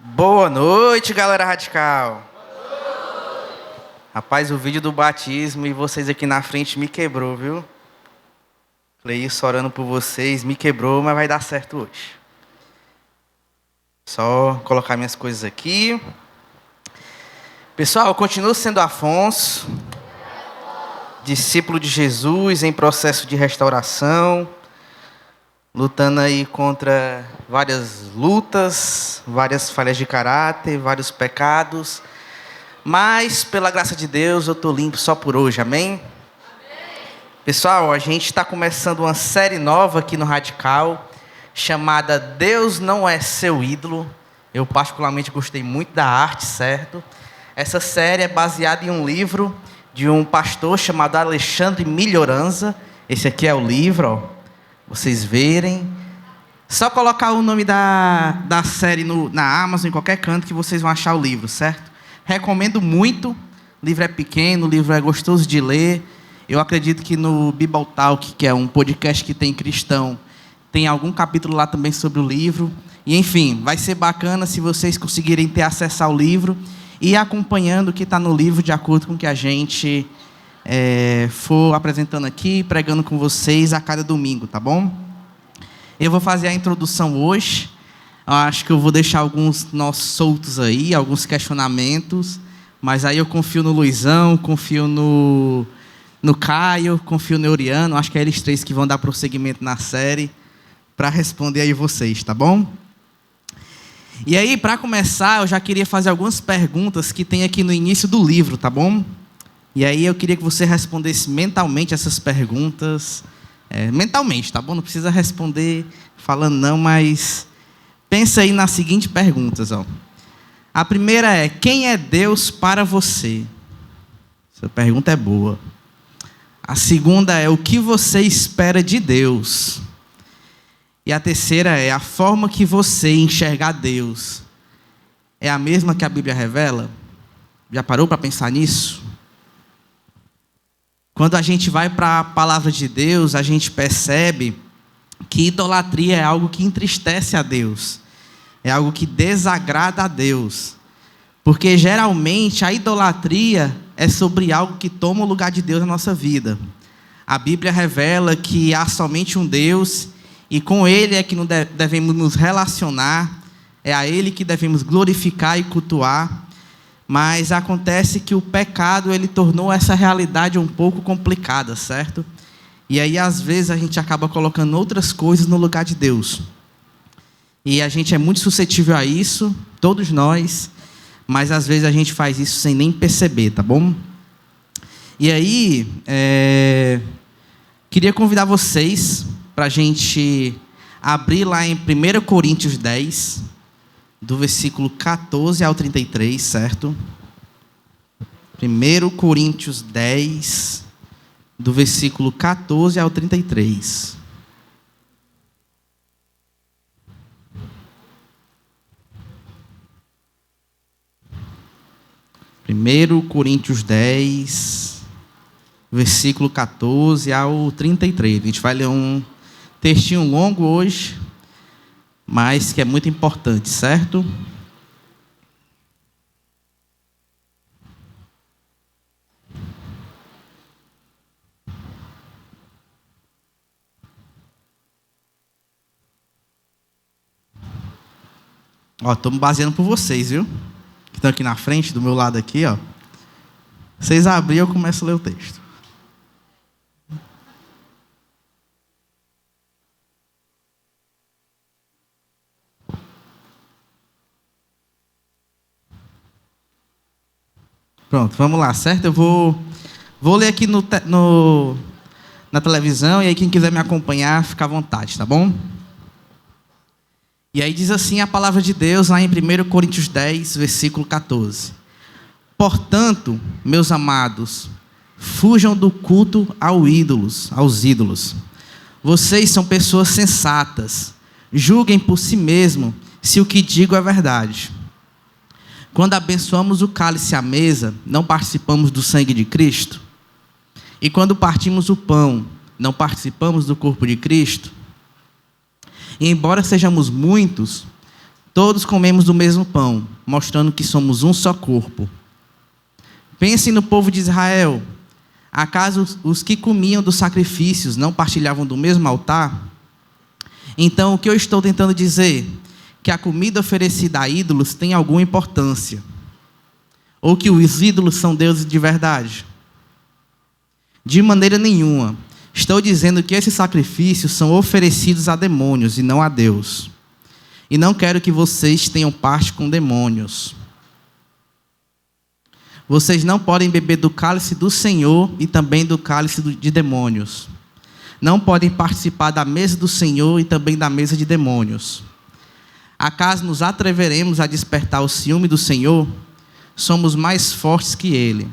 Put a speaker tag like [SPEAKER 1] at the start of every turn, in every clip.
[SPEAKER 1] Boa noite, galera radical. Rapaz, o vídeo do batismo e vocês aqui na frente me quebrou, viu? Falei isso orando por vocês, me quebrou, mas vai dar certo hoje. Só colocar minhas coisas aqui. Pessoal, eu continuo sendo Afonso, discípulo de Jesus em processo de restauração, lutando aí contra várias lutas, várias falhas de caráter, vários pecados. Mas, pela graça de Deus, eu estou limpo só por hoje, amém? Pessoal, a gente está começando uma série nova aqui no Radical, chamada Deus Não É Seu Ídolo. Eu particularmente gostei muito da arte, certo? Essa série é baseada em um livro de um pastor chamado Alexandre Melhoranza. Esse aqui é o livro, ó. Vocês verem. Só colocar o nome da série na Amazon, em qualquer canto, que vocês vão achar o livro, certo? Recomendo muito. O livro é pequeno, o livro é gostoso de ler. Eu acredito que no Bible Talk, que é um podcast que tem cristão, tem algum capítulo lá também sobre o livro. E, enfim, vai ser bacana se vocês conseguirem ter acesso ao livro e ir acompanhando o que está no livro, de acordo com o que a gente for apresentando aqui, pregando com vocês a cada domingo, tá bom? Eu vou fazer a introdução hoje. Eu acho que eu vou deixar alguns nós soltos aí, alguns questionamentos, mas aí eu confio no Luizão, confio no Caio, confio no Euriano. Acho que é eles três que vão dar prosseguimento na série para responder aí vocês, tá bom? E aí, para começar, eu já queria fazer algumas perguntas que tem aqui no início do livro, tá bom? E aí eu queria que você respondesse mentalmente essas perguntas. Mentalmente, tá bom? Não precisa responder falando não, mas pensa aí nas seguintes perguntas, ó. A primeira é: quem é Deus para você? Essa pergunta é boa. A segunda é: o que você espera de Deus? E a terceira é: a forma que você enxerga Deus é a mesma que a Bíblia revela? Já parou para pensar nisso? Quando a gente vai para a palavra de Deus, a gente percebe que idolatria é algo que entristece a Deus, é algo que desagrada a Deus, porque geralmente a idolatria é sobre algo que toma o lugar de Deus na nossa vida. A Bíblia revela que há somente um Deus e com Ele é que devemos nos relacionar, é a Ele que devemos glorificar e cultuar. Mas acontece que o pecado, ele tornou essa realidade um pouco complicada, certo? E aí, às vezes, a gente acaba colocando outras coisas no lugar de Deus. E a gente é muito suscetível a isso, todos nós, mas às vezes a gente faz isso sem nem perceber, tá bom? E aí, queria convidar vocês para a gente abrir lá em 1 Coríntios 10, do versículo 14 ao 33, certo? 1 Coríntios 10, do versículo 14 ao 33. Primeiro Coríntios 10, versículo 14 ao 33. A gente vai ler um textinho longo hoje, mas que é muito importante, certo? Ó, estou me baseando por vocês, viu? Que estão aqui na frente, do meu lado aqui, ó. Vocês abrirem, eu começo a ler o texto. Pronto, vamos lá, certo? Eu vou ler aqui na televisão, e aí quem quiser me acompanhar, fica à vontade, tá bom? E aí diz assim a palavra de Deus, lá em 1 Coríntios 10, versículo 14. Portanto, meus amados, fujam do culto aos ídolos. Vocês são pessoas sensatas. Julguem por si mesmos se o que digo é verdade. Quando abençoamos o cálice à mesa, não participamos do sangue de Cristo? E quando partimos o pão, não participamos do corpo de Cristo? E embora sejamos muitos, Todos comemos do mesmo pão, mostrando que somos um só corpo. Pensem no povo de Israel. Acaso os que comiam dos sacrifícios não partilhavam do mesmo altar? Então, o que eu estou tentando dizer? Que a comida oferecida a ídolos tem alguma importância. Ou que os ídolos são deuses de verdade? De maneira nenhuma. Estou dizendo que esses sacrifícios são oferecidos a demônios e não a Deus. E não quero que vocês tenham parte com demônios. Vocês não podem beber do cálice do Senhor e também do cálice de demônios. Não podem participar da mesa do Senhor e também da mesa de demônios. Acaso nos atreveremos a despertar o ciúme do Senhor? Somos mais fortes que Ele.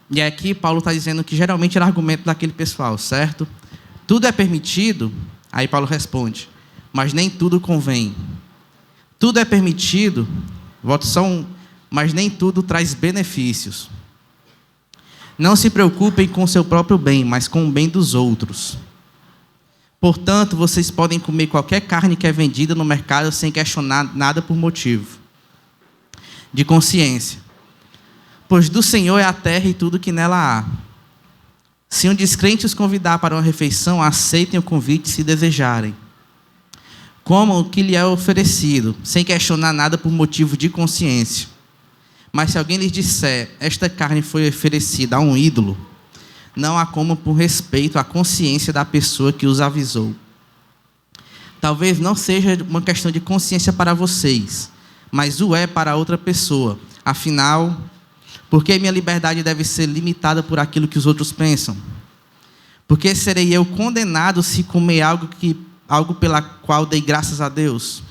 [SPEAKER 1] E aqui Paulo está dizendo que geralmente era argumento daquele pessoal, certo? Tudo é permitido? Aí Paulo responde, mas nem tudo convém. Tudo é permitido, mas nem tudo traz benefícios. Não se preocupem com o seu próprio bem, mas com o bem dos outros. Portanto, vocês podem comer qualquer carne que é vendida no mercado sem questionar nada por motivo de consciência. Pois do Senhor é a terra e tudo que nela há. Se um descrente os convidar para uma refeição, aceitem o convite se desejarem. Comam o que lhe é oferecido, sem questionar nada por motivo de consciência. Mas se alguém lhes disser, esta carne foi oferecida a um ídolo, não a comam por respeito à consciência da pessoa que os avisou. Talvez não seja uma questão de consciência para vocês, mas o é para outra pessoa. Afinal, por que minha liberdade deve ser limitada por aquilo que os outros pensam? Porque serei eu condenado se comer algo pela qual dei graças a Deus?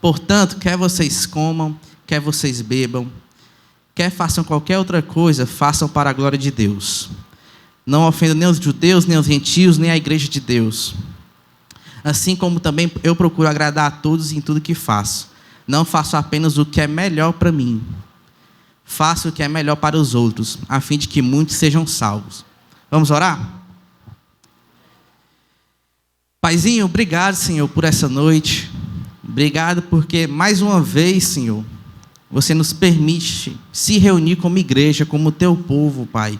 [SPEAKER 1] Portanto, quer vocês comam, quer vocês bebam, quer façam qualquer outra coisa, façam para a glória de Deus. Não ofendam nem os judeus, nem os gentios, nem a igreja de Deus. Assim como também eu procuro agradar a todos em tudo que faço. Não faço apenas o que é melhor para mim. Faço o que é melhor para os outros, a fim de que muitos sejam salvos. Vamos orar? Paizinho, obrigado, Senhor, por essa noite. Obrigado porque, mais uma vez, Senhor, você nos permite se reunir como igreja, como teu povo, Pai.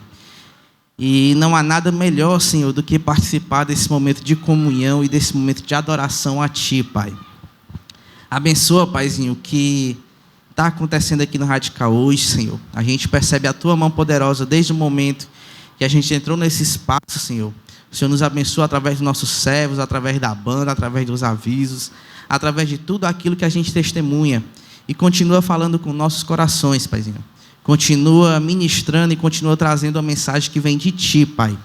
[SPEAKER 1] E não há nada melhor, Senhor, do que participar desse momento de comunhão e desse momento de adoração a Ti, Pai. Abençoa, Paizinho, o que está acontecendo aqui no Radical hoje, Senhor. A gente percebe a Tua mão poderosa desde o momento que a gente entrou nesse espaço, Senhor. O Senhor nos abençoa através dos nossos servos, através da banda, através dos avisos, através de tudo aquilo que a gente testemunha. E continua falando com nossos corações, Paizinho. Continua ministrando e continua trazendo a mensagem que vem de Ti, Pai.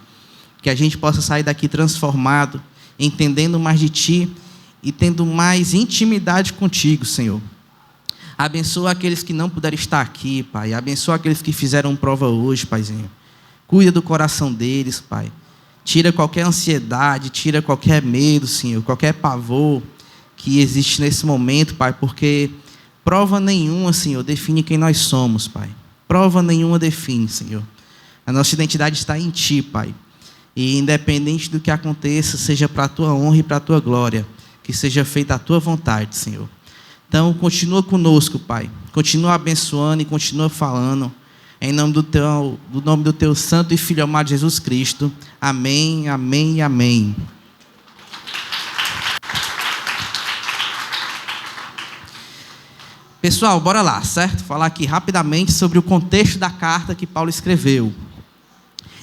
[SPEAKER 1] Que a gente possa sair daqui transformado, entendendo mais de Ti e tendo mais intimidade contigo, Senhor. Abençoa aqueles que não puderam estar aqui, Pai. Abençoa aqueles que fizeram prova hoje, Paizinho. Cuida do coração deles, Pai. Tira qualquer ansiedade, tira qualquer medo, Senhor, qualquer pavor que existe nesse momento, Pai, porque prova nenhuma, Senhor, define quem nós somos, Pai. Prova nenhuma define, Senhor. A nossa identidade está em Ti, Pai. E independente do que aconteça, seja para a Tua honra e para a Tua glória, que seja feita a Tua vontade, Senhor. Então, continua conosco, Pai. Continua abençoando e continua falando. Em nome do Teu Santo e Filho amado Jesus Cristo. Amém, amém e amém. Pessoal, bora lá, certo? Falar aqui rapidamente sobre o contexto da carta que Paulo escreveu.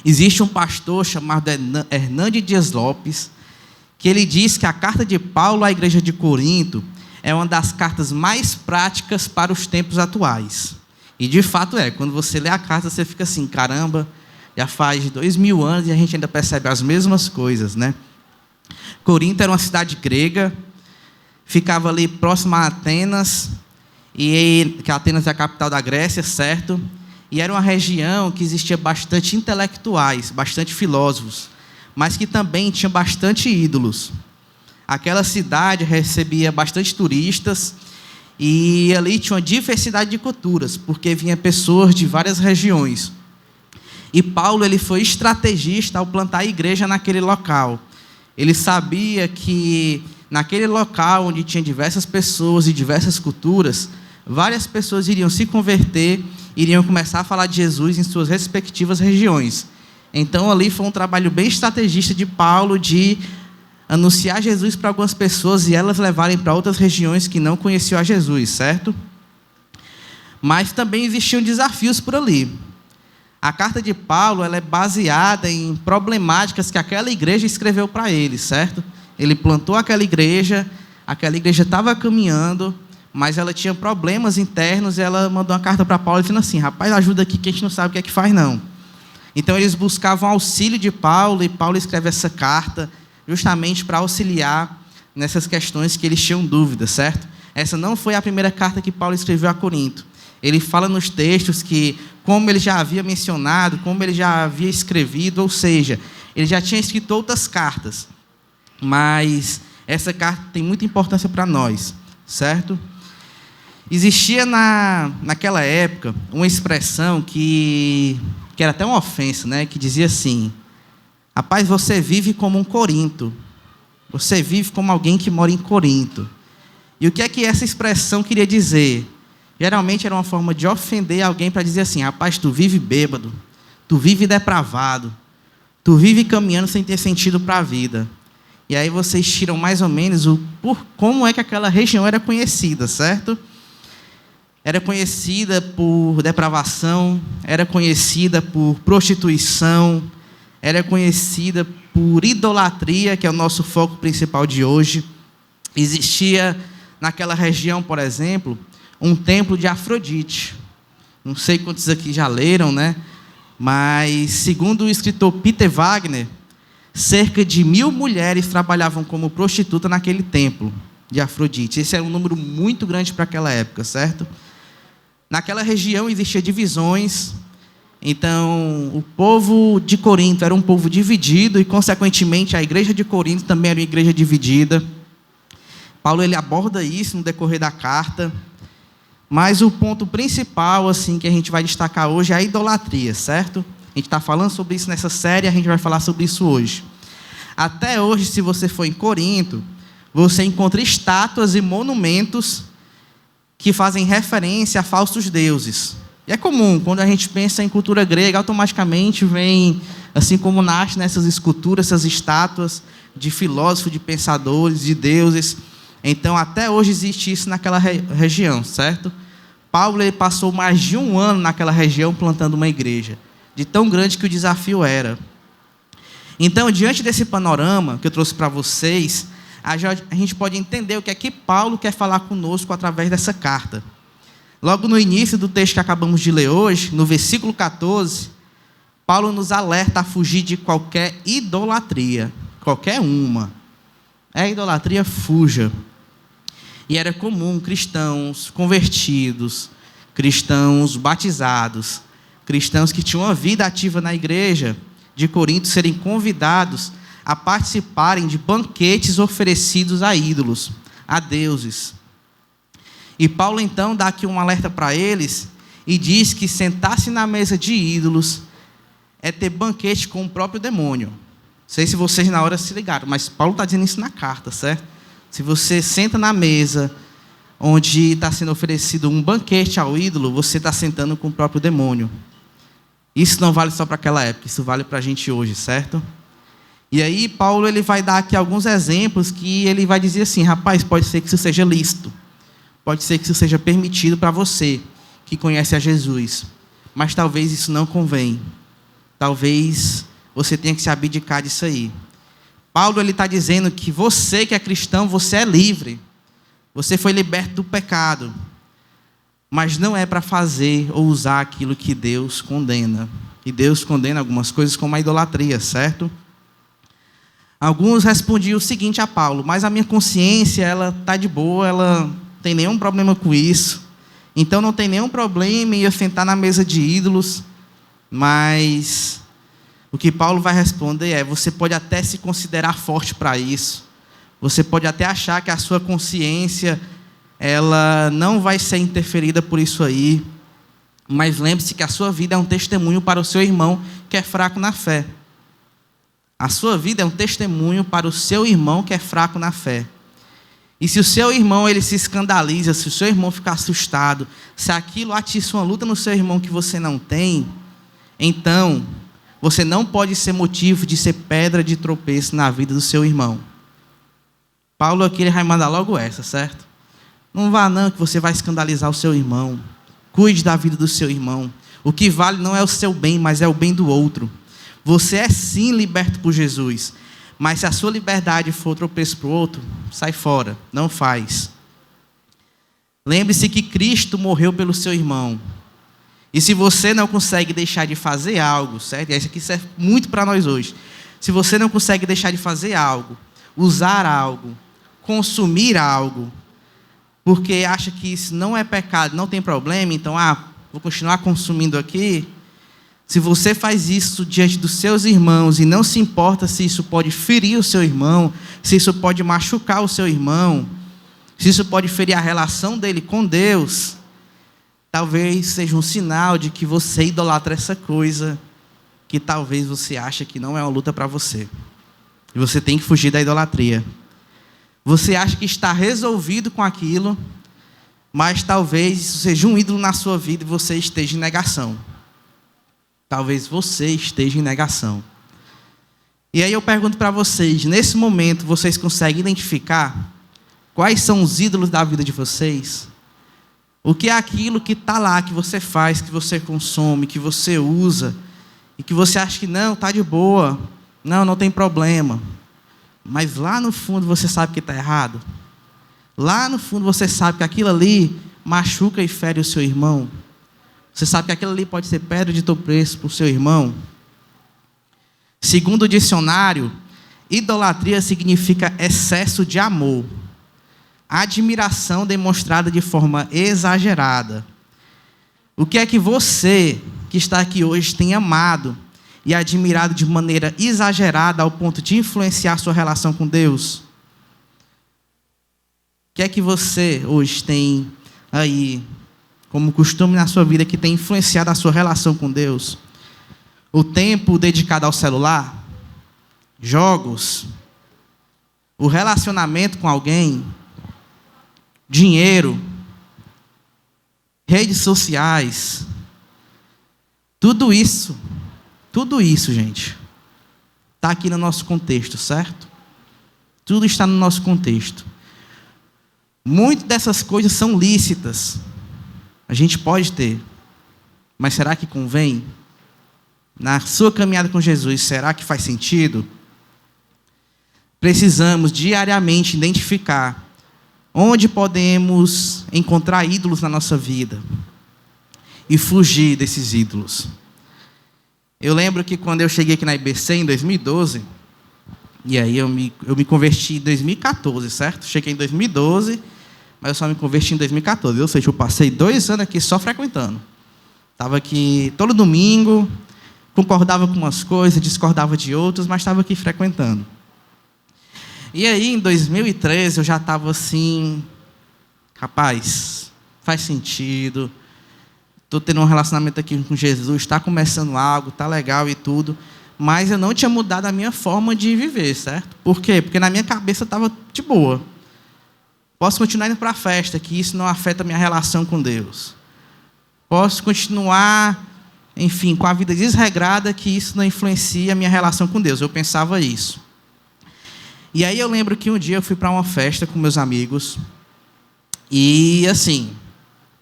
[SPEAKER 1] Existe um pastor chamado Hernandes Dias Lopes, que ele diz que a carta de Paulo à igreja de Corinto é uma das cartas mais práticas para os tempos atuais. E de fato é, quando você lê a carta, você fica assim, caramba, já faz 2000 anos e a gente ainda percebe as mesmas coisas, né? Corinto era uma cidade grega, ficava ali próxima a Atenas, que Atenas é a capital da Grécia, certo? E era uma região que existia bastante intelectuais, bastante filósofos, mas que também tinha bastante ídolos. Aquela cidade recebia bastante turistas, e ali tinha uma diversidade de culturas, porque vinha pessoas de várias regiões. E Paulo ele foi estrategista ao plantar a igreja naquele local. Ele sabia que naquele local onde tinha diversas pessoas e diversas culturas, várias pessoas iriam se converter, iriam começar a falar de Jesus em suas respectivas regiões. Então, ali foi um trabalho bem estrategista de Paulo de anunciar Jesus para algumas pessoas e elas levarem para outras regiões que não conheciam a Jesus, certo? Mas também existiam desafios por ali. A carta de Paulo ela é baseada em problemáticas que aquela igreja escreveu para ele, certo? Ele plantou aquela igreja estava caminhando, mas ela tinha problemas internos e ela mandou uma carta para Paulo dizendo assim: rapaz, ajuda aqui que a gente não sabe o que é que faz não. Então eles buscavam auxílio de Paulo e Paulo escreve essa carta justamente para auxiliar nessas questões que eles tinham dúvidas, certo? Essa não foi a primeira carta que Paulo escreveu a Corinto. Ele fala nos textos que, como ele já havia mencionado, como ele já havia escrevido, ou seja, ele já tinha escrito outras cartas, mas essa carta tem muita importância para nós, certo? Existia naquela época uma expressão que era até uma ofensa, né? Que dizia assim: rapaz, você vive como um Corinto, você vive como alguém que mora em Corinto. E o que é que essa expressão queria dizer? Geralmente era uma forma de ofender alguém para dizer assim: rapaz, tu vive bêbado, tu vive depravado, tu vive caminhando sem ter sentido para a vida. E aí vocês tiram mais ou menos como é que aquela região era conhecida, certo? Era conhecida por depravação, era conhecida por prostituição, era conhecida por idolatria, que é o nosso foco principal de hoje. Existia naquela região, por exemplo, um templo de Afrodite. Não sei quantos aqui já leram, né? Mas, segundo o escritor Peter Wagner, cerca de 1.000 mulheres trabalhavam como prostituta naquele templo de Afrodite. Esse era um número muito grande para aquela época, certo? Naquela região existiam divisões. Então, o povo de Corinto era um povo dividido e, consequentemente, a igreja de Corinto também era uma igreja dividida. Paulo ele aborda isso no decorrer da carta. Mas o ponto principal assim, que a gente vai destacar hoje é a idolatria, certo? A gente está falando sobre isso nessa série, a gente vai falar sobre isso hoje. Até hoje, se você for em Corinto, você encontra estátuas e monumentos que fazem referência a falsos deuses. E é comum, quando a gente pensa em cultura grega, automaticamente vem, assim como nasce nessas esculturas, essas estátuas de filósofos, de pensadores, de deuses. Então, até hoje existe isso naquela região, certo? Paulo ele passou mais de 1 ano naquela região plantando uma igreja, de tão grande que o desafio era. Então, diante desse panorama que eu trouxe para vocês, a gente pode entender o que é que Paulo quer falar conosco através dessa carta. Logo no início do texto que acabamos de ler hoje, no versículo 14, Paulo nos alerta a fugir de qualquer idolatria, qualquer uma. É idolatria, fuja. E era comum cristãos convertidos, cristãos batizados, cristãos que tinham uma vida ativa na igreja de Corinto serem convidados a participarem de banquetes oferecidos a ídolos, a deuses. E Paulo então dá aqui um alerta para eles e diz que sentar-se na mesa de ídolos é ter banquete com o próprio demônio. Não sei se vocês na hora se ligaram, mas Paulo está dizendo isso na carta, certo? Se você senta na mesa onde está sendo oferecido um banquete ao ídolo, você está sentando com o próprio demônio. Isso não vale só para aquela época, isso vale para a gente hoje, certo? E aí Paulo ele vai dar aqui alguns exemplos que ele vai dizer assim: rapaz, pode ser que isso seja lícito, pode ser que isso seja permitido para você que conhece a Jesus, mas talvez isso não convém, talvez você tenha que se abdicar disso aí. Paulo está dizendo que você que é cristão, você é livre, você foi liberto do pecado, mas não é para fazer ou usar aquilo que Deus condena. E Deus condena algumas coisas como a idolatria, certo? Alguns respondiam o seguinte a Paulo: mas a minha consciência, ela está de boa, ela não tem nenhum problema com isso, então não tem nenhum problema em eu sentar na mesa de ídolos. Mas o que Paulo vai responder é: você pode até se considerar forte para isso, você pode até achar que a sua consciência ela não vai ser interferida por isso aí, mas lembre-se que a sua vida é um testemunho para o seu irmão que é fraco na fé. A sua vida é um testemunho para o seu irmão que é fraco na fé. E se o seu irmão ele se escandaliza, se o seu irmão ficar assustado, se aquilo atiça uma luta no seu irmão que você não tem, então você não pode ser motivo de ser pedra de tropeço na vida do seu irmão. Paulo aqui ele vai mandar logo essa, certo? Não vá não, que você vai escandalizar o seu irmão. Cuide da vida do seu irmão. O que vale não é o seu bem, mas é o bem do outro. Você é sim liberto por Jesus. Mas se a sua liberdade for tropeço para o outro, sai fora, não faz. Lembre-se que Cristo morreu pelo seu irmão. E se você não consegue deixar de fazer algo, certo? E isso aqui serve muito para nós hoje. Se você não consegue deixar de fazer algo, usar algo, consumir algo, porque acha que isso não é pecado, não tem problema, então, vou continuar consumindo aqui. Se você faz isso diante dos seus irmãos e não se importa se isso pode ferir o seu irmão, se isso pode machucar o seu irmão, se isso pode ferir a relação dele com Deus, talvez seja um sinal de que você idolatra essa coisa que talvez você acha que não é uma luta para você. E você tem que fugir da idolatria. Você acha que está resolvido com aquilo, mas talvez isso seja um ídolo na sua vida e você esteja em negação. Talvez você esteja em negação. E aí eu pergunto para vocês, nesse momento, vocês conseguem identificar quais são os ídolos da vida de vocês? O que é aquilo que está lá, que você faz, que você consome, que você usa, e que você acha que não, está de boa, não tem problema. Mas lá no fundo você sabe que está errado. Lá no fundo você sabe que aquilo ali machuca e fere o seu irmão. Você sabe que aquilo ali pode ser pedra de tropeço para o seu irmão. Segundo o dicionário, idolatria significa excesso de amor, admiração demonstrada de forma exagerada. O que é que você, que está aqui hoje, tem amado e admirado de maneira exagerada ao ponto de influenciar sua relação com Deus? O que é que você hoje tem aí como costume na sua vida que tem influenciado a sua relação com Deus? O tempo dedicado ao celular, jogos, o relacionamento com alguém, dinheiro, redes sociais, tudo isso, gente, está aqui no nosso contexto, certo? Tudo está no nosso contexto. Muitas dessas coisas são lícitas. A gente pode ter, mas será que convém? Na sua caminhada com Jesus, será que faz sentido? Precisamos diariamente identificar onde podemos encontrar ídolos na nossa vida e fugir desses ídolos. Eu lembro que quando eu cheguei aqui na IBC em 2012, e aí eu me converti em 2014, certo? Cheguei em 2012, mas eu só me converti em 2014. Ou seja, eu passei 2 anos aqui só frequentando. Estava aqui todo domingo, concordava com umas coisas, discordava de outras, mas estava aqui frequentando. E aí, em 2013, eu já estava assim, rapaz, faz sentido, estou tendo um relacionamento aqui com Jesus, está começando algo, está legal e tudo, mas eu não tinha mudado a minha forma de viver, certo? Por quê? Porque na minha cabeça estava de boa. Posso continuar indo para a festa, que isso não afeta a minha relação com Deus. Posso continuar, enfim, com a vida desregrada, que isso não influencia a minha relação com Deus. Eu pensava isso. E aí eu lembro que um dia eu fui para uma festa com meus amigos, e assim,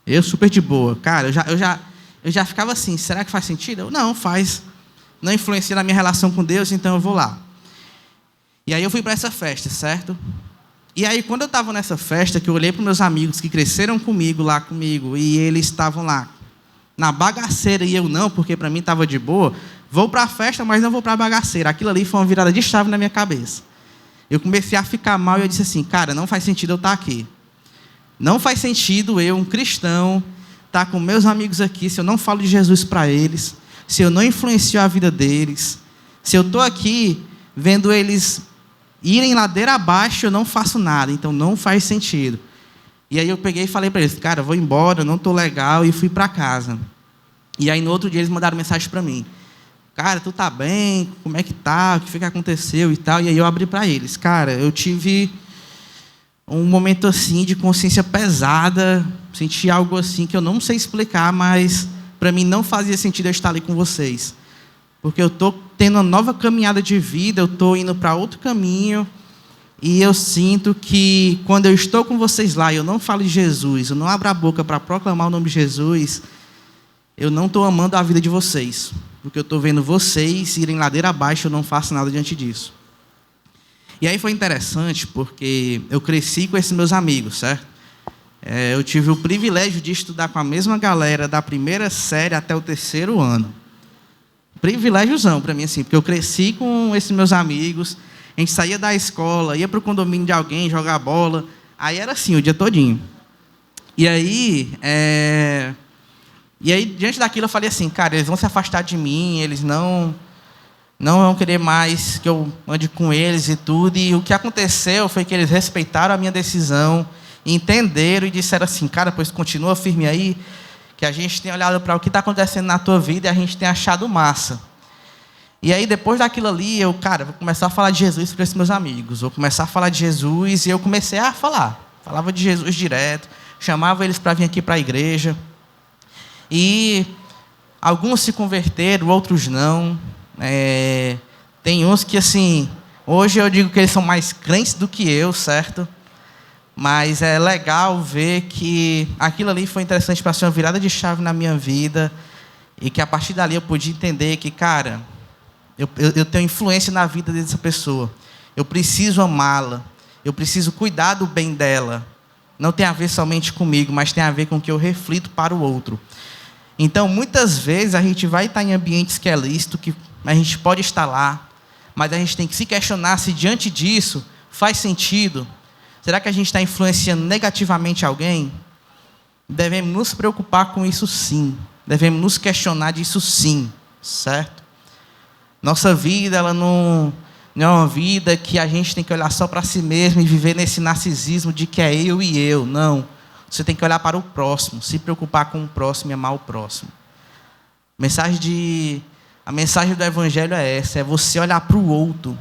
[SPEAKER 1] eu super de boa. Cara, eu já ficava assim, será que faz sentido? Eu, não, faz. Não influencia na minha relação com Deus, então eu vou lá. E aí eu fui para essa festa, certo? E aí quando eu estava nessa festa, que eu olhei para os meus amigos que cresceram comigo, lá comigo, e eles estavam lá na bagaceira, e eu não, porque para mim estava de boa, vou para a festa, mas não vou para a bagaceira. Aquilo ali foi uma virada de chave na minha cabeça. Eu comecei a ficar mal e eu disse assim, cara, não faz sentido eu estar aqui. Não faz sentido eu, um cristão, estar com meus amigos aqui, se eu não falo de Jesus para eles, se eu não influencio a vida deles, se eu estou aqui vendo eles irem ladeira abaixo, eu não faço nada, então não faz sentido. E aí eu peguei e falei para eles, cara, eu vou embora, eu não estou legal, e fui para casa. E aí no outro dia eles mandaram mensagem para mim, cara, tu tá bem? Como é que tá? O que foi que aconteceu e tal? E aí eu abri para eles, cara, eu tive um momento assim de consciência pesada, senti algo assim que eu não sei explicar, mas para mim não fazia sentido eu estar ali com vocês. Porque eu estou tendo uma nova caminhada de vida, eu estou indo para outro caminho, e eu sinto que quando eu estou com vocês lá, eu não falo de Jesus, eu não abro a boca para proclamar o nome de Jesus, eu não estou amando a vida de vocês. Porque eu estou vendo vocês irem ladeira abaixo, eu não faço nada diante disso. E aí foi interessante, porque eu cresci com esses meus amigos, certo? Eu tive o privilégio de estudar com a mesma galera da primeira série até o terceiro ano. Privilégiozão para mim, assim, porque eu cresci com esses meus amigos, a gente saía da escola, ia para o condomínio de alguém, jogar bola, aí era assim, o dia todinho. E aí, diante daquilo, eu falei assim, cara, eles vão se afastar de mim, eles não vão querer mais que eu ande com eles e tudo, e o que aconteceu foi que eles respeitaram a minha decisão, entenderam e disseram assim, cara, pois continua firme aí, que a gente tem olhado para o que está acontecendo na tua vida e a gente tem achado massa. E aí, depois daquilo ali, eu, cara, vou começar a falar de Jesus para esses meus amigos. Vou começar a falar de Jesus, e eu comecei a falar. Falava de Jesus direto, chamava eles para vir aqui para a igreja. E alguns se converteram, outros não. Tem uns que, assim, hoje eu digo que eles são mais crentes do que eu, certo? Mas é legal ver que aquilo ali foi interessante para ser uma virada de chave na minha vida e que a partir dali eu pude entender que, cara, eu tenho influência na vida dessa pessoa. Eu preciso amá-la. Eu preciso cuidar do bem dela. Não tem a ver somente comigo, mas tem a ver com o que eu reflito para o outro. Então, muitas vezes a gente vai estar em ambientes que é lícito, que a gente pode estar lá, mas a gente tem que se questionar se diante disso faz sentido. Será que a gente está influenciando negativamente alguém? Devemos nos preocupar com isso sim. Devemos nos questionar disso sim, certo? Nossa vida, ela não é uma vida que a gente tem que olhar só para si mesmo e viver nesse narcisismo de que é eu e eu. Não. Você tem que olhar para o próximo, se preocupar com o próximo e amar o próximo. A mensagem do Evangelho é essa, é você olhar para o outro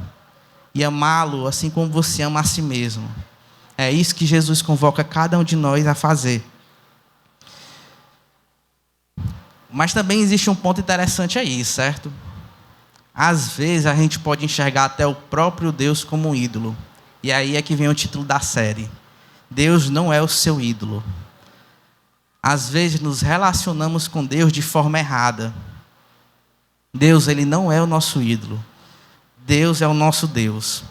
[SPEAKER 1] e amá-lo assim como você ama a si mesmo. É isso que Jesus convoca cada um de nós a fazer. Mas também existe um ponto interessante aí, certo? Às vezes a gente pode enxergar até o próprio Deus como um ídolo. E aí é que vem o título da série. Deus não é o seu ídolo. Às vezes nos relacionamos com Deus de forma errada. Deus, ele não é o nosso ídolo. Deus é o nosso Deus.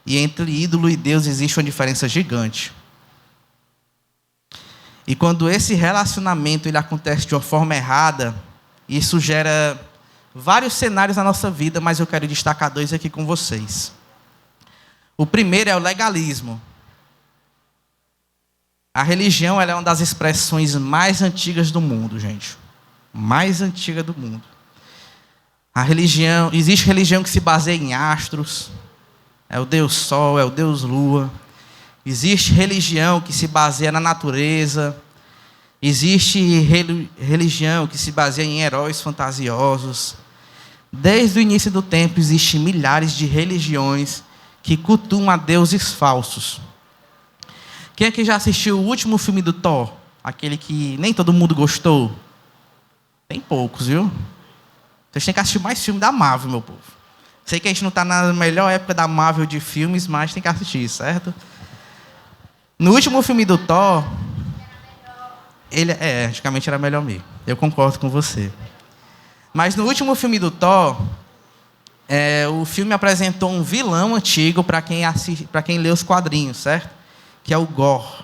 [SPEAKER 1] E entre ídolo e Deus existe uma diferença gigante. E quando esse relacionamento ele acontece de uma forma errada, isso gera vários cenários na nossa vida, mas eu quero destacar dois aqui com vocês. O primeiro é o legalismo. A religião ela é uma das expressões mais antigas do mundo, gente. Mais antiga do mundo. Existe religião que se baseia em astros. É o Deus Sol, é o Deus Lua. Existe religião que se baseia na natureza. Existe religião que se baseia em heróis fantasiosos. Desde o início do tempo, existem milhares de religiões que cultuam a deuses falsos. Quem aqui já assistiu o último filme do Thor? Aquele que nem todo mundo gostou? Tem poucos, viu? Vocês têm que assistir mais filme da Marvel, meu povo. Sei que a gente não está na melhor época da Marvel de filmes, mas tem que assistir, certo? No último filme do Thor, antigamente era melhor mesmo. Eu concordo com você. Mas no último filme do Thor, o filme apresentou um vilão antigo para quem lê os quadrinhos, certo? Que é o Gorr.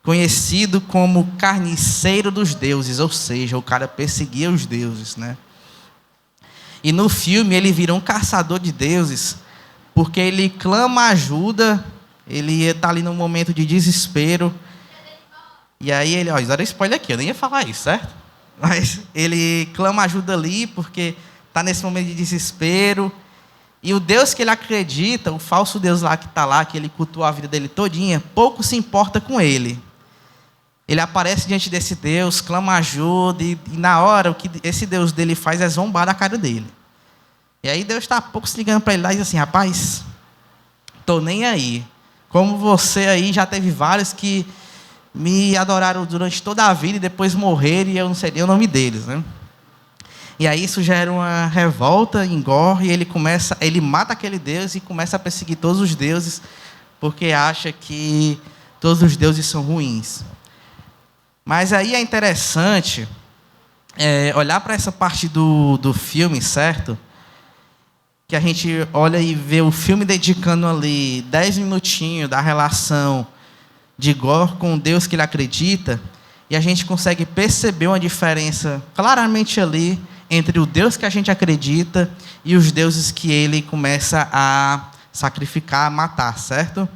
[SPEAKER 1] Conhecido como carniceiro dos deuses, ou seja, o cara perseguia os deuses, né? E no filme ele vira um caçador de deuses, porque ele clama ajuda, ele está ali num momento de desespero. E aí ele, olha spoiler aqui, eu nem ia falar isso, certo? Mas ele clama ajuda ali, porque está nesse momento de desespero. E o Deus que ele acredita, o falso Deus lá que está lá, que ele cultua a vida dele todinha, pouco se importa com ele. Ele aparece diante desse Deus, clama ajuda, e na hora o que esse Deus dele faz é zombar da cara dele. E aí Deus está pouco se ligando para ele lá e diz assim, rapaz, estou nem aí Como você aí, já teve vários que me adoraram durante toda a vida e depois morreram e eu não sei o nome deles, né? E aí isso gera uma revolta em Gor e ele mata aquele deus e começa a perseguir todos os deuses porque acha que todos os deuses são ruins. Mas aí é interessante olhar para essa parte do filme, certo? Que a gente olha e vê o filme dedicando ali 10 minutinhos da relação de Gor com o Deus que ele acredita, e a gente consegue perceber uma diferença claramente ali entre o Deus que a gente acredita e os deuses que ele começa a sacrificar, a matar, certo?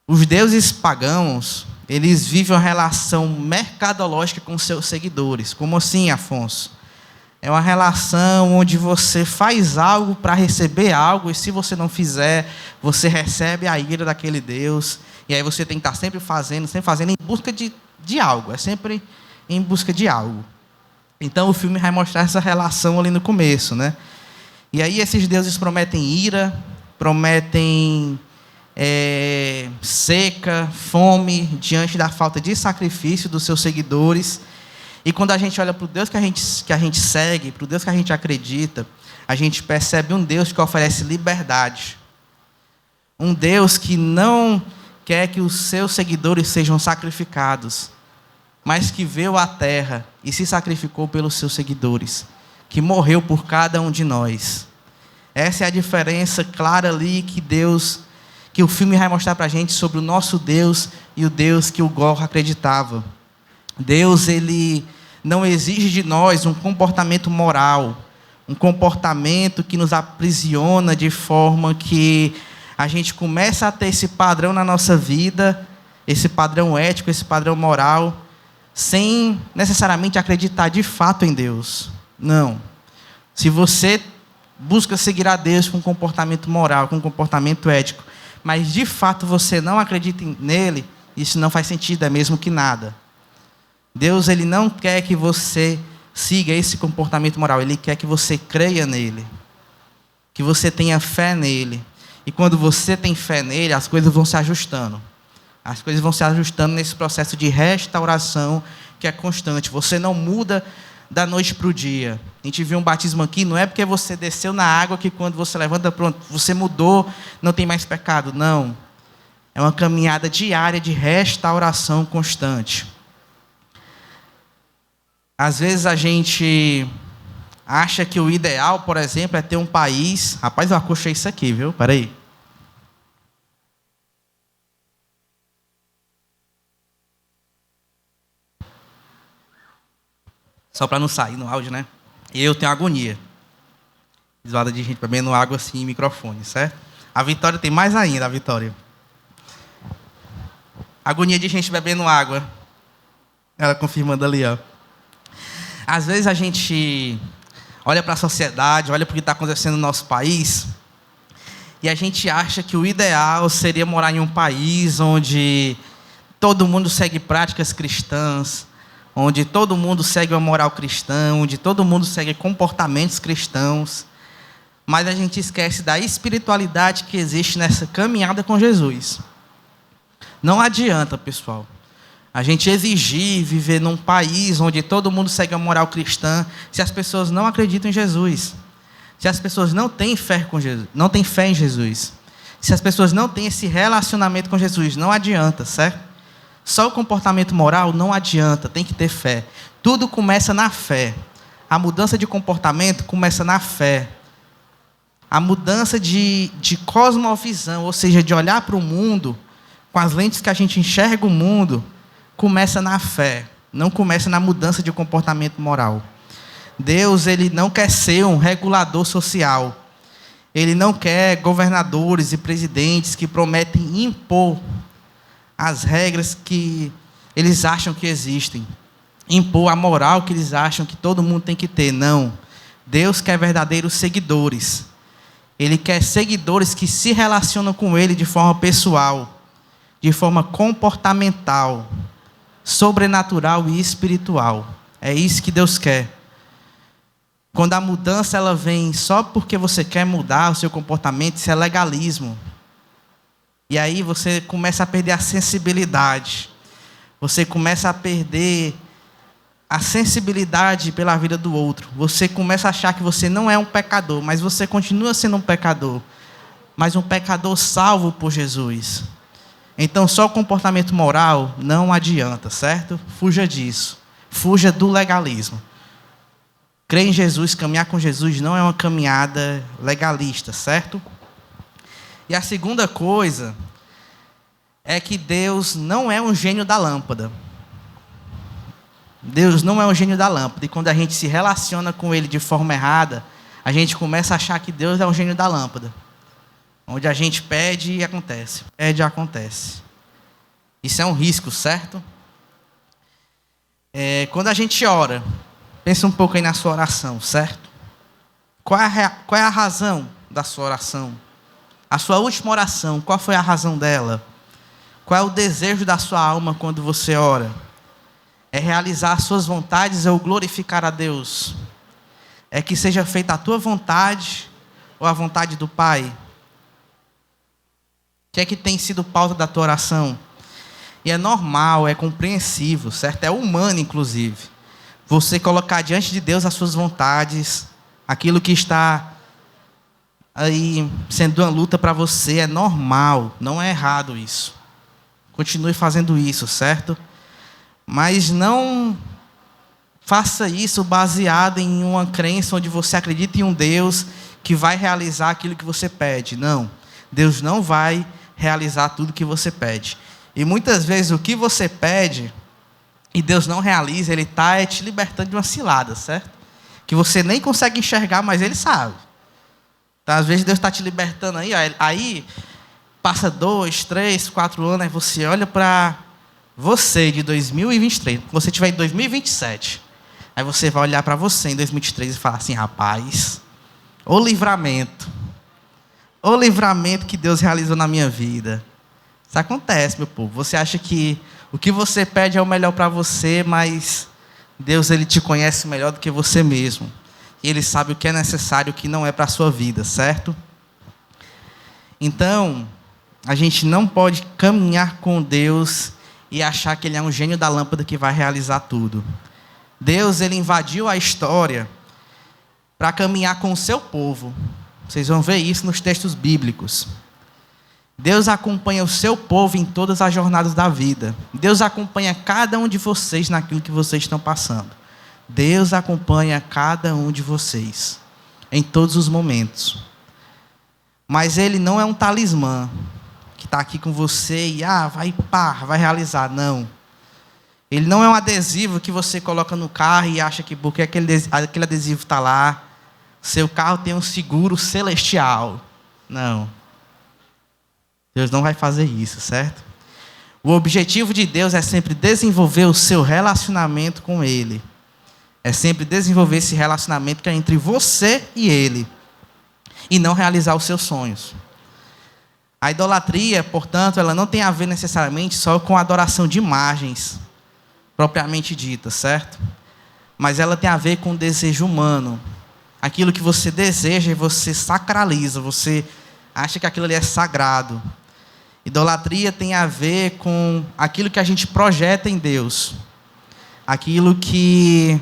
[SPEAKER 1] Os deuses pagãos, eles vivem uma relação mercadológica com seus seguidores. Como assim, Afonso? É uma relação onde você faz algo para receber algo, e se você não fizer, você recebe a ira daquele Deus. E aí você tem que estar sempre fazendo em busca de algo. É sempre em busca de algo. Então o filme vai mostrar essa relação ali no começo, né? E aí esses deuses prometem ira, prometem seca, fome, diante da falta de sacrifício dos seus seguidores. E quando a gente olha para o Deus que a gente segue, para o Deus que a gente acredita, a gente percebe um Deus que oferece liberdade. Um Deus que não quer que os seus seguidores sejam sacrificados, mas que veio à terra e se sacrificou pelos seus seguidores, que morreu por cada um de nós. Essa é a diferença clara ali que o filme vai mostrar para a gente sobre o nosso Deus e o Deus que o Gor acreditava. Deus, ele não exige de nós um comportamento moral, um comportamento que nos aprisiona de forma que a gente começa a ter esse padrão na nossa vida, esse padrão ético, esse padrão moral, sem necessariamente acreditar de fato em Deus. Não. Se você busca seguir a Deus com comportamento moral, com comportamento ético, mas de fato você não acredita nele, isso não faz sentido, é mesmo que nada. Deus, ele não quer que você siga esse comportamento moral, ele quer que você creia nele, que você tenha fé nele. E quando você tem fé nele, as coisas vão se ajustando. As coisas vão se ajustando nesse processo de restauração que é constante. Você não muda da noite para o dia. A gente viu um batismo aqui, não é porque você desceu na água que quando você levanta, pronto, você mudou, não tem mais pecado. Não. É uma caminhada diária de restauração constante. Às vezes a gente acha que o ideal, por exemplo, é ter um país... Rapaz, eu acochei isso aqui, viu? Peraí. Só para não sair no áudio, né? E eu tenho agonia. Zoada de gente bebendo água assim em microfone, certo? A Vitória tem mais ainda, a Vitória. Agonia de gente bebendo água. Ela confirmando ali, ó. Às vezes a gente olha para a sociedade, olha para o que está acontecendo no nosso país, e a gente acha que o ideal seria morar em um país onde todo mundo segue práticas cristãs, onde todo mundo segue uma moral cristã, onde todo mundo segue comportamentos cristãos, mas a gente esquece da espiritualidade que existe nessa caminhada com Jesus. Não adianta, pessoal, a gente exigir viver num país onde todo mundo segue a moral cristã, se as pessoas não acreditam em Jesus, se as pessoas não têm fé com Jesus, não têm fé em Jesus, se as pessoas não têm esse relacionamento com Jesus, não adianta, certo? Só o comportamento moral não adianta, tem que ter fé. Tudo começa na fé. A mudança de comportamento começa na fé. A mudança de cosmovisão, ou seja, de olhar para o mundo com as lentes que a gente enxerga o mundo, começa na fé, não começa na mudança de comportamento moral. Deus, ele não quer ser um regulador social. Ele não quer governadores e presidentes que prometem impor as regras que eles acham que existem, impor a moral que eles acham que todo mundo tem que ter. Não. Deus quer verdadeiros seguidores. Ele quer seguidores que se relacionam com ele de forma pessoal, de forma comportamental, sobrenatural e espiritual. É isso que Deus quer. Quando a mudança ela vem só porque você quer mudar o seu comportamento, isso é legalismo. E aí você começa a perder a sensibilidade. Você começa a perder a sensibilidade pela vida do outro. Você começa a achar que você não é um pecador, mas você continua sendo um pecador. Mas um pecador salvo por Jesus. Então, só o comportamento moral não adianta, certo? Fuja disso. Fuja do legalismo. Crer em Jesus, caminhar com Jesus não é uma caminhada legalista, certo? E a segunda coisa é que Deus não é um gênio da lâmpada. Deus não é um gênio da lâmpada. E quando a gente se relaciona com Ele de forma errada, a gente começa a achar que Deus é um gênio da lâmpada. Onde a gente pede e acontece. Pede e acontece. Isso é um risco, certo? Quando a gente ora, pensa um pouco aí na sua oração, certo? Qual é a razão da sua oração? A sua última oração, qual foi a razão dela? Qual é o desejo da sua alma quando você ora? É realizar as suas vontades ou glorificar a Deus? É que seja feita a tua vontade ou a vontade do Pai? O que é que tem sido pauta da tua oração? E é normal, é compreensível, certo? É humano, inclusive. Você colocar diante de Deus as suas vontades, aquilo que está aí sendo uma luta para você, é normal, não é errado isso. Continue fazendo isso, certo? Mas não faça isso baseado em uma crença onde você acredita em um Deus que vai realizar aquilo que você pede. Não, Deus não vai realizar tudo que você pede. E muitas vezes o que você pede e Deus não realiza, Ele está te libertando de uma cilada, certo? Que você nem consegue enxergar, mas Ele sabe. Então, às vezes Deus está te libertando aí, ó, aí passa 2, 3, 4 anos, aí você olha para você de 2023, quando você estiver em 2027, aí você vai olhar para você em 2023 e falar assim, rapaz, o livramento que Deus realizou na minha vida. Isso acontece, meu povo. Você acha que o que você pede é o melhor para você, mas Deus, Ele te conhece melhor do que você mesmo. E Ele sabe o que é necessário e o que não é para a sua vida, certo? Então, a gente não pode caminhar com Deus e achar que Ele é um gênio da lâmpada que vai realizar tudo. Deus, Ele invadiu a história para caminhar com o seu povo. Vocês vão ver isso nos textos bíblicos. Deus acompanha o seu povo em todas as jornadas da vida. Deus acompanha cada um de vocês naquilo que vocês estão passando. Deus acompanha cada um de vocês em todos os momentos. Mas Ele não é um talismã que está aqui com você e vai realizar. Não. Ele não é um adesivo que você coloca no carro e acha que porque aquele adesivo está lá, seu carro tem um seguro celestial. Não. Deus não vai fazer isso, certo? O objetivo de Deus é sempre desenvolver o seu relacionamento com Ele. É sempre desenvolver esse relacionamento que é entre você e Ele. E não realizar os seus sonhos. A idolatria, portanto, ela não tem a ver necessariamente só com a adoração de imagens, propriamente dita, certo? Mas ela tem a ver com o desejo humano. Aquilo que você deseja e você sacraliza, você acha que aquilo ali é sagrado. Idolatria tem a ver com aquilo que a gente projeta em Deus. Aquilo que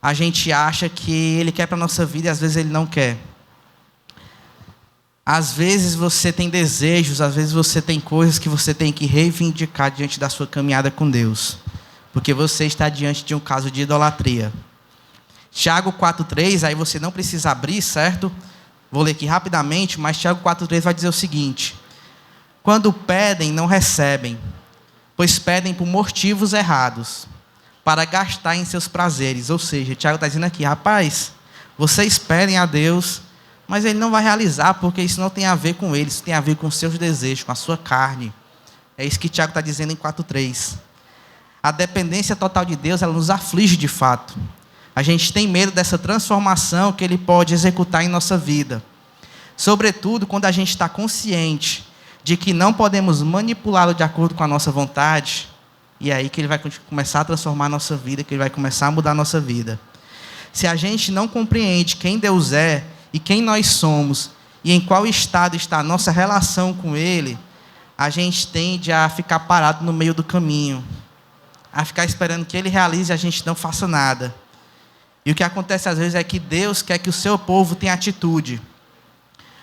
[SPEAKER 1] a gente acha que Ele quer para a nossa vida e às vezes Ele não quer. Às vezes você tem desejos, às vezes você tem coisas que você tem que reivindicar diante da sua caminhada com Deus. Porque você está diante de um caso de idolatria. Tiago 4,3, aí você não precisa abrir, certo? Vou ler aqui rapidamente, mas Tiago 4,3 vai dizer o seguinte: quando pedem, não recebem, pois pedem por motivos errados, para gastar em seus prazeres. Ou seja, Tiago está dizendo aqui, rapaz, vocês pedem a Deus, mas Ele não vai realizar, porque isso não tem a ver com Ele, isso tem a ver com os seus desejos, com a sua carne. É isso que Tiago está dizendo em 4,3. A dependência total de Deus, ela nos aflige de fato. A gente tem medo dessa transformação que Ele pode executar em nossa vida. Sobretudo quando a gente está consciente de que não podemos manipulá-lo de acordo com a nossa vontade, e é aí que Ele vai começar a transformar a nossa vida, que Ele vai começar a mudar a nossa vida. Se a gente não compreende quem Deus é e quem nós somos, e em qual estado está a nossa relação com Ele, a gente tende a ficar parado no meio do caminho, a ficar esperando que Ele realize e a gente não faça nada. E o que acontece às vezes é que Deus quer que o seu povo tenha atitude.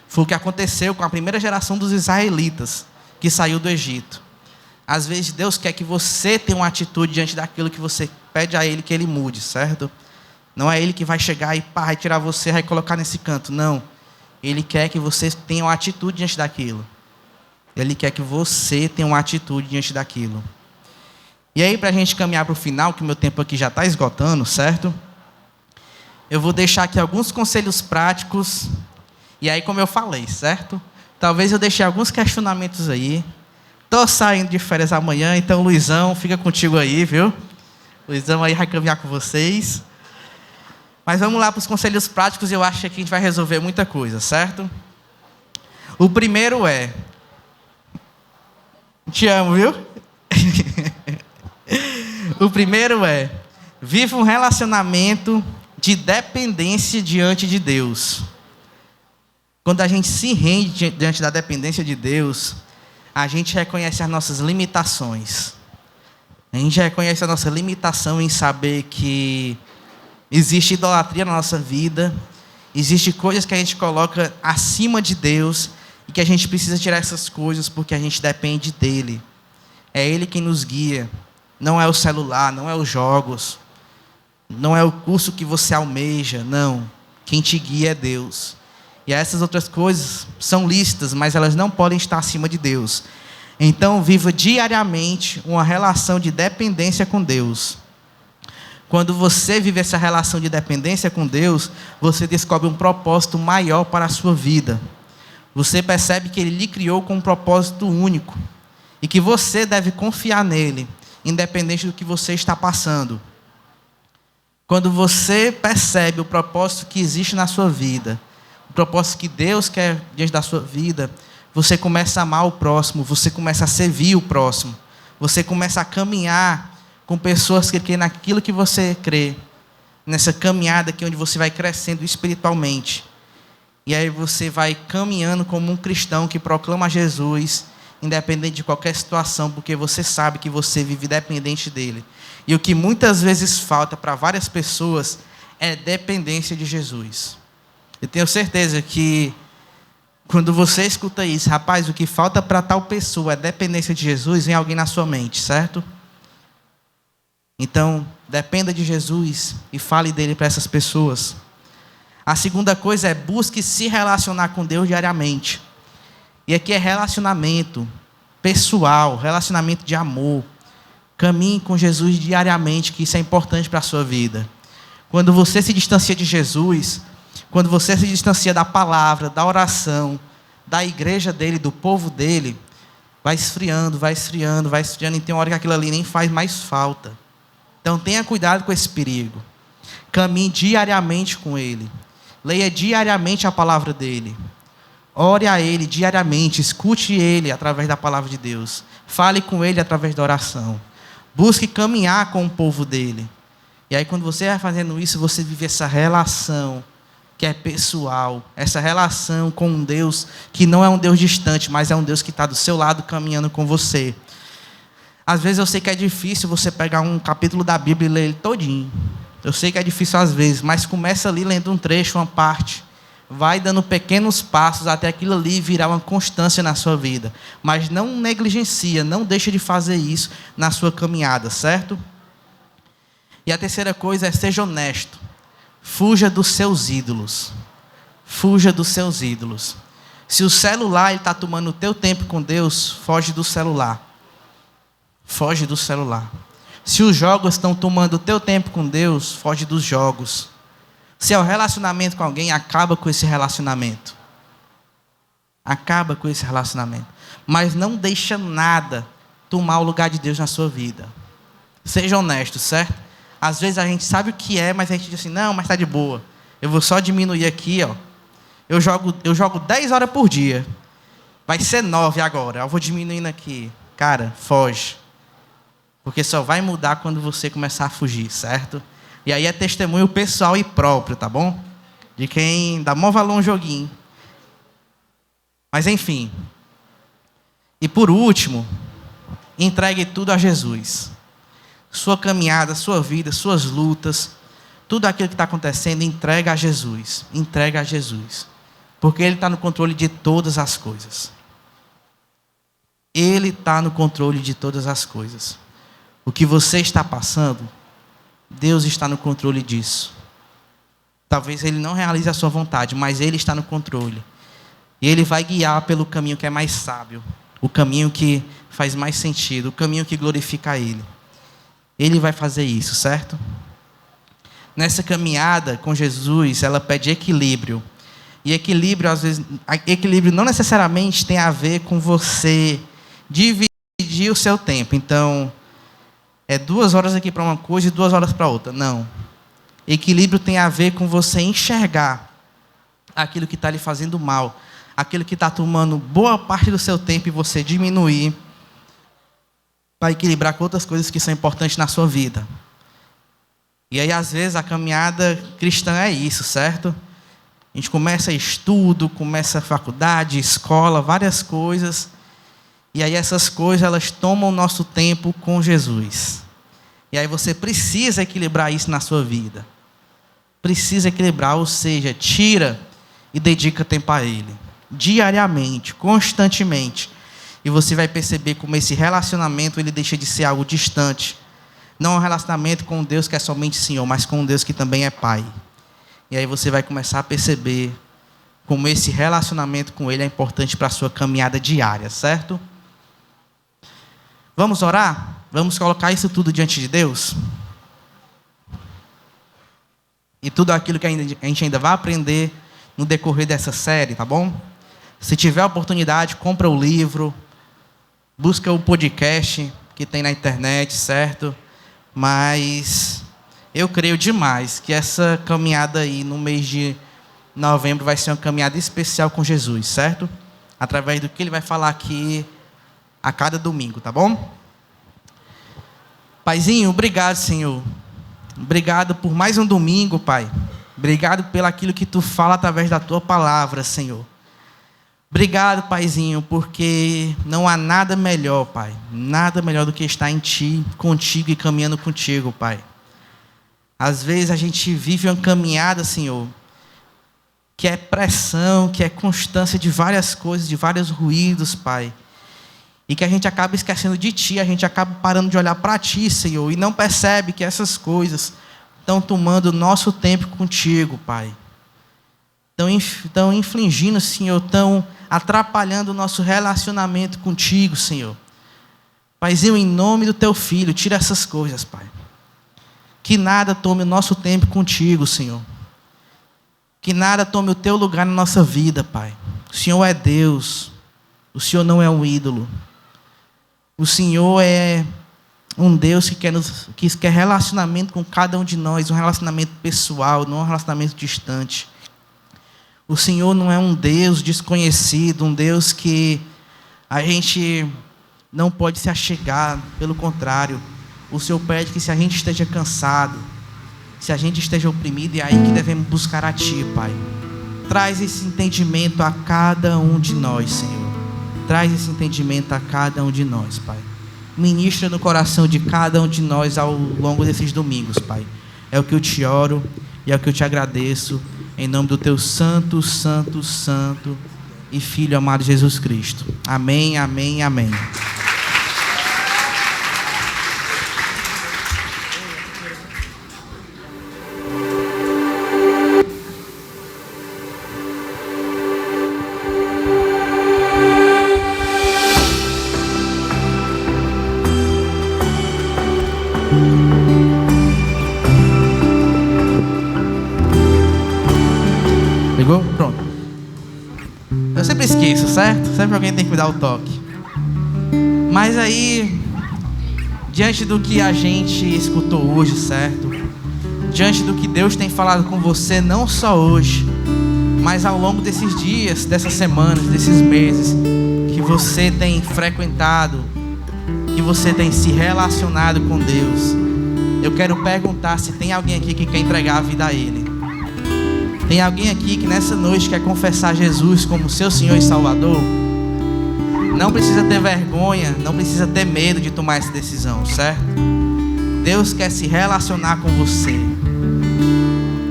[SPEAKER 1] Foi o que aconteceu com a primeira geração dos israelitas, que saiu do Egito. Às vezes Deus quer que você tenha uma atitude diante daquilo que você pede a Ele que Ele mude, certo? Não é Ele que vai chegar e vai tirar você, vai colocar nesse canto, não. Ele quer que você tenha uma atitude diante daquilo. Ele quer que você tenha uma atitude diante daquilo. E aí, para a gente caminhar para o final, que o meu tempo aqui já está esgotando, certo? Eu vou deixar aqui alguns conselhos práticos. E aí, como eu falei, certo? Talvez eu deixe alguns questionamentos aí. Estou saindo de férias amanhã, então, Luizão, fica contigo aí, viu? Luizão aí vai caminhar com vocês. Mas vamos lá para os conselhos práticos e eu acho que aqui a gente vai resolver muita coisa, certo? O primeiro é... Te amo, viu? O primeiro é... Viva um relacionamento de dependência diante de Deus. Quando a gente se rende diante da dependência de Deus, a gente reconhece as nossas limitações. A gente reconhece a nossa limitação em saber que existe idolatria na nossa vida, existe coisas que a gente coloca acima de Deus e que a gente precisa tirar essas coisas porque a gente depende dEle. É Ele quem nos guia. Não é o celular, não é os jogos, não é o curso que você almeja, não. Quem te guia é Deus. E essas outras coisas são lícitas, mas elas não podem estar acima de Deus. Então, viva diariamente uma relação de dependência com Deus. Quando você vive essa relação de dependência com Deus, você descobre um propósito maior para a sua vida. Você percebe que Ele lhe criou com um propósito único e que você deve confiar nele, independente do que você está passando. Quando você percebe o propósito que existe na sua vida, o propósito que Deus quer diante da sua vida, você começa a amar o próximo, você começa a servir o próximo, você começa a caminhar com pessoas que creem naquilo que você crê, nessa caminhada aqui onde você vai crescendo espiritualmente. E aí você vai caminhando como um cristão que proclama Jesus, independente de qualquer situação, porque você sabe que você vive dependente dele. E o que muitas vezes falta para várias pessoas é dependência de Jesus. Eu tenho certeza que quando você escuta isso, rapaz, o que falta para tal pessoa é dependência de Jesus, vem alguém na sua mente, certo? Então, dependa de Jesus e fale dele para essas pessoas. A segunda coisa é busque se relacionar com Deus diariamente. E aqui é relacionamento pessoal, relacionamento de amor. Caminhe com Jesus diariamente, que isso é importante para a sua vida. Quando você se distancia de Jesus, quando você se distancia da palavra, da oração, da igreja dele, do povo dele, vai esfriando, vai esfriando, vai esfriando, e tem uma hora que aquilo ali nem faz mais falta. Então tenha cuidado com esse perigo. Caminhe diariamente com Ele. Leia diariamente a palavra dEle. Ore a Ele diariamente. Escute Ele através da palavra de Deus. Fale com Ele através da oração. Busque caminhar com o povo dEle. E aí quando você vai fazendo isso, você vive essa relação que é pessoal. Essa relação com um Deus que não é um Deus distante, mas é um Deus que está do seu lado caminhando com você. Às vezes eu sei que é difícil você pegar um capítulo da Bíblia e ler ele todinho. Eu sei que é difícil às vezes, mas começa ali lendo um trecho, uma parte. Vai dando pequenos passos até aquilo ali virar uma constância na sua vida. Mas não negligencia, não deixa de fazer isso na sua caminhada, certo? E a terceira coisa é seja honesto. Fuja dos seus ídolos. Fuja dos seus ídolos. Se o celular está tomando o teu tempo com Deus, foge do celular. Foge do celular. Se os jogos estão tomando o teu tempo com Deus, foge dos jogos. Se é o relacionamento com alguém, acaba com esse relacionamento. Acaba com esse relacionamento. Mas não deixa nada tomar o lugar de Deus na sua vida. Seja honesto, certo? Às vezes a gente sabe o que é, mas a gente diz assim, não, mas está de boa. Eu vou só diminuir aqui, ó. Eu jogo 10 horas por dia. Vai ser 9 agora. Eu vou diminuindo aqui. Cara, foge. Porque só vai mudar quando você começar a fugir, certo? E aí é testemunho pessoal e próprio, tá bom? De quem dá maior valor a um joguinho. Mas enfim. E por último, entregue tudo a Jesus. Sua caminhada, sua vida, suas lutas, tudo aquilo que está acontecendo, entrega a Jesus. Entrega a Jesus. Porque Ele está no controle de todas as coisas. Ele está no controle de todas as coisas. O que você está passando, Deus está no controle disso. Talvez Ele não realize a sua vontade, mas Ele está no controle. E Ele vai guiar pelo caminho que é mais sábio. O caminho que faz mais sentido. O caminho que glorifica a Ele. Ele vai fazer isso, certo? Nessa caminhada com Jesus, ela pede equilíbrio. E equilíbrio, às vezes, equilíbrio não necessariamente tem a ver com você dividir o seu tempo. Então, é 2 horas aqui para uma coisa e 2 horas para outra. Não. Equilíbrio tem a ver com você enxergar aquilo que está lhe fazendo mal, aquilo que está tomando boa parte do seu tempo e você diminuir para equilibrar com outras coisas que são importantes na sua vida. E aí, às vezes, a caminhada cristã é isso, certo? A gente começa estudo, começa faculdade, escola, várias coisas. E aí essas coisas, elas tomam o nosso tempo com Jesus. E aí você precisa equilibrar isso na sua vida. Precisa equilibrar, ou seja, tira e dedica tempo a Ele. Diariamente, constantemente. E você vai perceber como esse relacionamento, ele deixa de ser algo distante. Não é um relacionamento com um Deus que é somente Senhor, mas com um Deus que também é Pai. E aí você vai começar a perceber como esse relacionamento com Ele é importante para a sua caminhada diária, certo? Vamos orar? Vamos colocar isso tudo diante de Deus? E tudo aquilo que a gente ainda vai aprender no decorrer dessa série, tá bom? Se tiver oportunidade, compra o livro, busca o podcast que tem na internet, certo? Mas eu creio demais que essa caminhada aí no mês de novembro vai ser uma caminhada especial com Jesus, certo? Através do que Ele vai falar aqui a cada domingo, tá bom? Paizinho, obrigado, Senhor. Obrigado por mais um domingo, Pai. Obrigado pelo aquilo que Tu fala através da Tua palavra, Senhor. Obrigado, Paizinho, porque não há nada melhor, Pai. Nada melhor do que estar em Ti, contigo e caminhando contigo, Pai. Às vezes a gente vive uma caminhada, Senhor, que é pressão, que é constância de várias coisas, de vários ruídos, Pai. E que a gente acaba esquecendo de Ti, a gente acaba parando de olhar para Ti, Senhor, e não percebe que essas coisas estão tomando o nosso tempo contigo, Pai. Estão infligindo, Senhor, estão atrapalhando o nosso relacionamento contigo, Senhor. Paizinho, em nome do Teu Filho, tira essas coisas, Pai. Que nada tome o nosso tempo contigo, Senhor. Que nada tome o Teu lugar na nossa vida, Pai. O Senhor é Deus. O Senhor não é um ídolo. O Senhor é um Deus que quer relacionamento com cada um de nós, um relacionamento pessoal, não um relacionamento distante. O Senhor não é um Deus desconhecido, um Deus que a gente não pode se achegar, pelo contrário. O Senhor pede que se a gente esteja cansado, se a gente esteja oprimido, é aí que devemos buscar a Ti, Pai. Traz esse entendimento a cada um de nós, Senhor. Traz esse entendimento a cada um de nós, Pai. Ministra no coração de cada um de nós ao longo desses domingos, Pai. É o que eu te oro e é o que eu te agradeço, em nome do Teu santo, santo, santo e Filho amado Jesus Cristo. Amém, amém, amém. Pegou? Pronto. Eu sempre esqueço, certo? Sempre alguém tem que me dar o toque. Mas aí, diante do que a gente escutou hoje, certo? Diante do que Deus tem falado com você, não só hoje, mas ao longo desses dias, dessas semanas, desses meses, que você tem frequentado, que você tem se relacionado com Deus, eu quero perguntar se tem alguém aqui que quer entregar a vida a Ele. Tem alguém aqui que nessa noite quer confessar Jesus como seu Senhor e Salvador? Não precisa ter vergonha, não precisa ter medo de tomar essa decisão, certo? Deus quer se relacionar com você.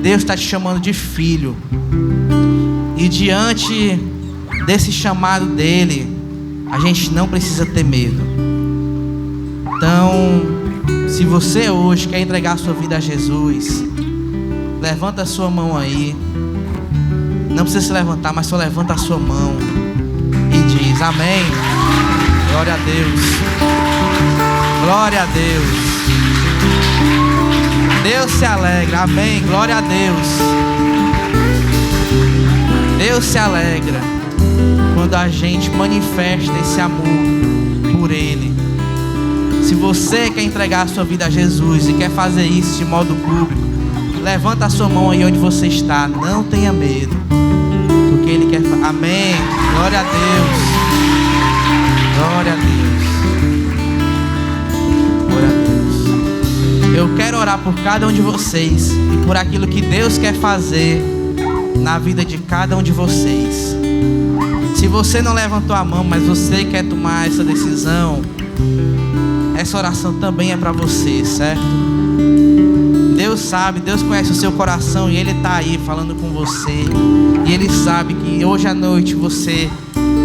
[SPEAKER 1] Deus está te chamando de filho. E diante desse chamado dele, a gente não precisa ter medo. Então, se você hoje quer entregar a sua vida a Jesus, levanta a sua mão aí. Não precisa se levantar, mas só levanta a sua mão e diz: amém. Glória a Deus. Glória a Deus. Deus se alegra. Amém. Glória a Deus. Deus se alegra quando a gente manifesta esse amor por Ele. Se você quer entregar a sua vida a Jesus e quer fazer isso de modo público, levanta a sua mão aí onde você está. Não tenha medo, porque Ele quer. Amém. Glória a Deus. Glória a Deus. Glória a Deus. Eu quero orar por cada um de vocês e por aquilo que Deus quer fazer na vida de cada um de vocês. Se você não levantou a mão, mas você quer tomar essa decisão, essa oração também é para você, certo? Deus sabe, Deus conhece o seu coração e Ele está aí falando com você. E Ele sabe que hoje à noite você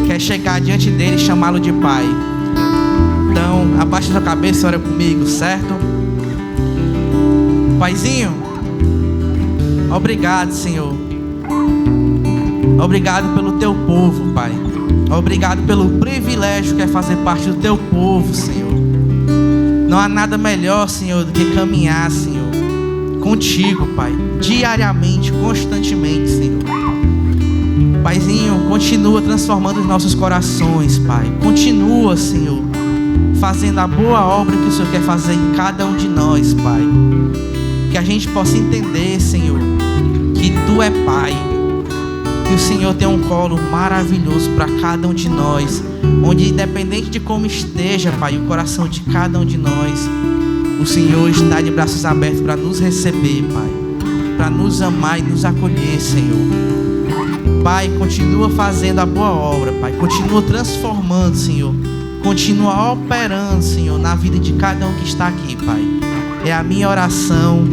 [SPEAKER 1] quer chegar diante dEle e chamá-lo de Pai. Então, abaixa sua cabeça e ora comigo, certo? Paizinho, obrigado, Senhor. Obrigado pelo Teu povo, Pai. Obrigado pelo privilégio que é fazer parte do Teu povo, Senhor. Não há nada melhor, Senhor, do que caminhar, Senhor, contigo, Pai, diariamente, constantemente, Senhor. Paizinho, continua transformando os nossos corações, Pai. Continua, Senhor, fazendo a boa obra que o Senhor quer fazer em cada um de nós, Pai. Que a gente possa entender, Senhor, que Tu é Pai. Que o Senhor tem um colo maravilhoso para cada um de nós, onde independente de como esteja, Pai, o coração de cada um de nós, o Senhor está de braços abertos para nos receber, Pai, para nos amar e nos acolher, Senhor. Pai, continua fazendo a boa obra, Pai, continua transformando, Senhor, continua operando, Senhor, na vida de cada um que está aqui, Pai. É a minha oração,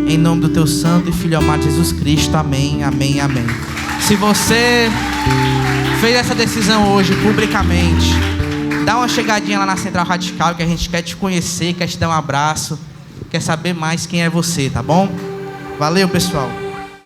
[SPEAKER 1] em nome do Teu Santo e Filho amado Jesus Cristo. Amém, amém, amém. Se você fez essa decisão hoje publicamente, dá uma chegadinha lá na Central Radical, que a gente quer te conhecer, quer te dar um abraço, quer saber mais quem é você, tá bom? Valeu, pessoal.